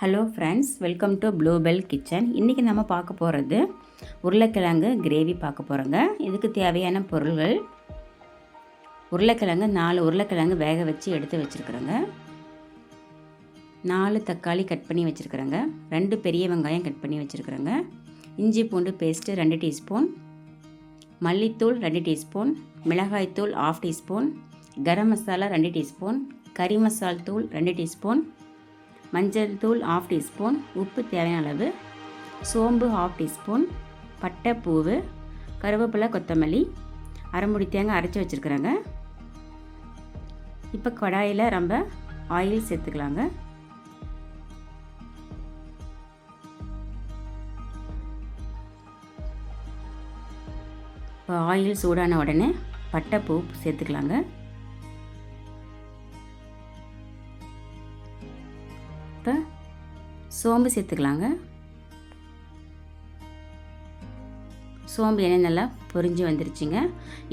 Hello friends, welcome to blue bell kitchen. இன்றைக்கி நம்ம பார்க்க போகிறது உருளைக்கிழங்கு கிரேவி பார்க்க போகிறோங்க. இதுக்கு தேவையான பொருள்கள்: உருளைக்கிழங்கு 4 உருளைக்கிழங்கு வேக வச்சு எடுத்து வச்சுருக்குறேங்க. 4 தக்காளி கட் பண்ணி வச்சுருக்குறேங்க. 2 பெரிய வெங்காயம் கட் பண்ணி வச்சுருக்குறேங்க. இஞ்சி பூண்டு பேஸ்ட்டு 2 டீஸ்பூன், மல்லித்தூள் 2 டீஸ்பூன், மிளகாய்த்தூள் 1/2 டீஸ்பூன், கரம் மசாலா 2 டீஸ்பூன், கறி மசால் தூள் 2 டீஸ்பூன், மஞ்சள் தூள் 1/2 டீஸ்பூன், உப்பு தேவையான அளவு, சோம்பு 1/2 டீஸ்பூன், பட்டை பூவு, கருவேப்பிலை, கொத்தமல்லி, அரைமுடி தேங்காய் அரைச்சி வச்சுருக்குறேங்க. இப்போ கடாயில் நம்ம ஆயில் சேர்த்துக்கலாங்க. இப்போ ஆயில் சூடான உடனே பட்டை பூ சேர்த்துக்கலாங்க. இப்போ சோம்பு சேர்த்துக்கலாங்க. சோம்பு எண்ணெய் நல்லா பொரிஞ்சு வந்துருச்சுங்க.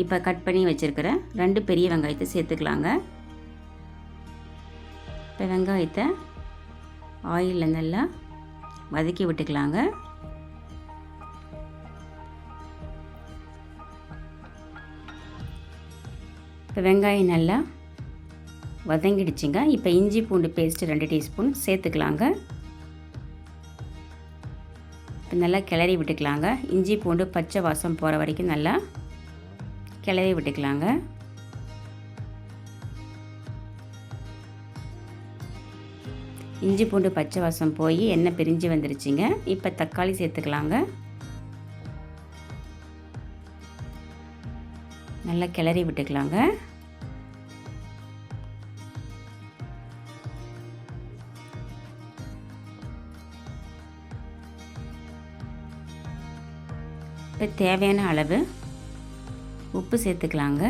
இப்போ கட் பண்ணி வச்சுருக்கிற 2 பெரிய வெங்காயத்தை சேர்த்துக்கலாங்க. இப்போ வெங்காயத்தை ஆயிலில் நல்லா வதக்கி விட்டுக்கலாங்க. இப்போ வெங்காயம் நல்லா வதங்கிடுச்சுங்க. இப்போ இஞ்சி பூண்டு பேஸ்ட்டு 2 டீஸ்பூன் சேர்த்துக்கலாங்க. இப்போ நல்லா கிளறி விட்டுக்கலாங்க. இஞ்சி பூண்டு பச்சை வாசம் போகிற வரைக்கும் நல்லா கிளறி விட்டுக்கலாங்க. இஞ்சி பூண்டு பச்சை வாசம் போய் எண்ணெய் பிரிஞ்சு வந்துருச்சுங்க. இப்போ தக்காளி சேர்த்துக்கலாங்க. நல்லா கிளறி விட்டுக்கலாங்க. இப்போ தேவையான அளவு உப்பு சேர்த்துக்கலாங்க.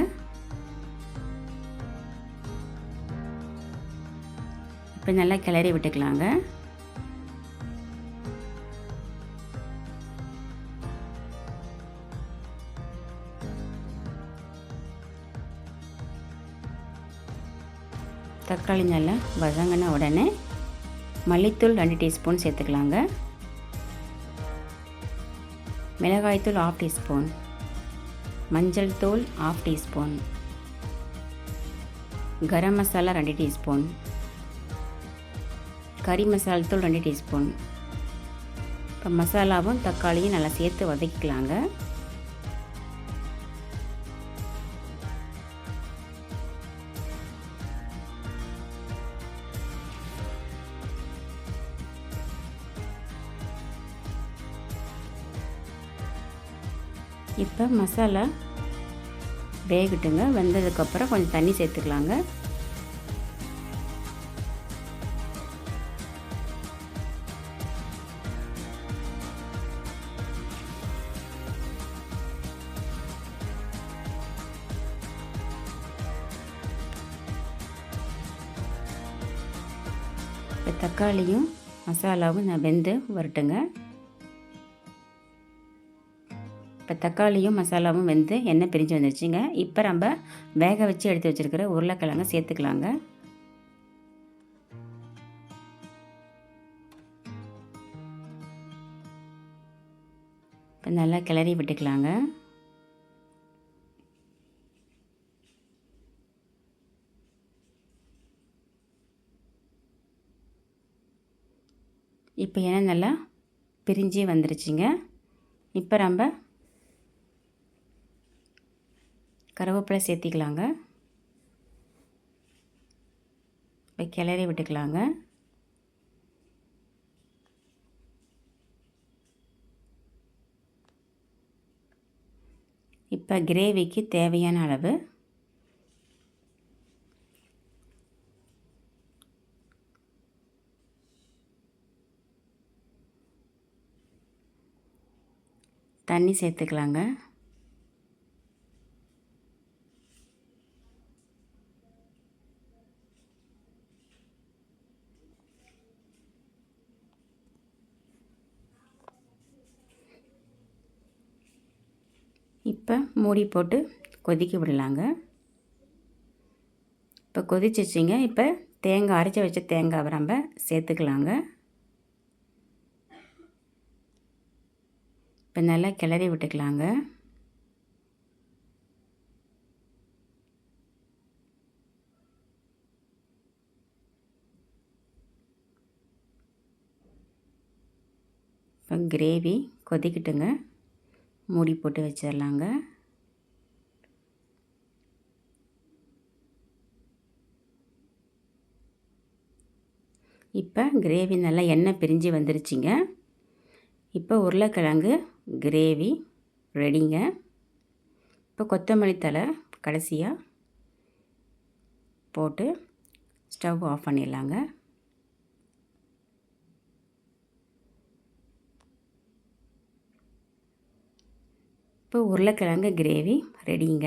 இப்போ நல்லா கிளறி விட்டுக்கலாங்க. தக்காளி நல்லா வதங்கின உடனே மல்லித்தூள் 2 டீஸ்பூன் சேர்த்துக்கலாங்க. மிளகாய்த்தூள் 1/2 டீஸ்பூன், மஞ்சள் தூள் 1/2 டீஸ்பூன், கரம் மசாலா 2 டீஸ்பூன், கறி மசால் தூள் 2 டீஸ்பூன். இப்போ மசாலாவும் தக்காளியும் நல்லா சேர்த்து வதக்கிக்கலாங்க. இப்போ மசாலா வேகட்டுங்க. வெந்ததுக்கப்புறம் கொஞ்சம் தண்ணி சேர்த்துக்கலாங்க. இப்போ தக்காளியும் மசாலாவும் நான் வெந்து வரட்டுங்க. இப்போ தக்காளியும் மசாலாவும் வெந்து எண்ணெய் பிரிஞ்சு வந்துருச்சுங்க. இப்போ நம்ம வேக வச்சு எடுத்து வச்சுருக்கிற உருளைக்கிழங்க சேர்த்துக்கலாங்க. இப்போ நல்லா கிளறி விட்டுக்கலாங்க. இப்போ எண்ணெய் நல்லா பிரிஞ்சு வந்துருச்சுங்க. இப்போ நம்ம கருவேப்பிலை சேர்த்திக்கலாங்க. இப்போ கிளறி விட்டுக்கலாங்க. இப்போ கிரேவிக்கு தேவையான அளவு தண்ணி சேர்த்துக்கலாங்க. இப்போ மூடி போட்டு கொதிக்க விடலாங்க. இப்போ கொதிச்சிச்சிங்க. இப்போ தேங்காய் அரைச்சி வச்ச தேங்காவை நம்ம சேர்த்துக்கலாங்க. இப்போ நல்லா கிளறி விட்டுக்கலாங்க. இப்போ கிரேவி கொதிக்கட்டுங்க. மூடி போட்டு வச்சிடலாங்க. இப்போ கிரேவி நல்லா எண்ணெய் பிரிஞ்சு வந்துருச்சுங்க. இப்போ உருளைக்கிழங்கு கிரேவி ரெடிங்க. இப்போ கொத்தமல்லி தழை கடைசியாக போட்டு ஸ்டவ் ஆஃப் பண்ணிடலாங்க. இப்போ உருளைக்கிழங்கு கிரேவி ரெடிங்க.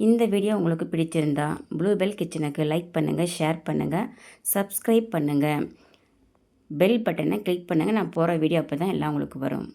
இந்த வீடியோ உங்களுக்கு பிடிச்சிருந்தா ப்ளூ பெல் கிச்சனுக்கு லைக் பண்ணுங்கள், ஷேர் பண்ணுங்கள், சப்ஸ்கிரைப் பண்ணுங்கள், பெல் பட்டனை கிளிக் பண்ணுங்கள். நான் போகிற வீடியோ அப்போ தான் எல்லாம் உங்களுக்கு வரும்.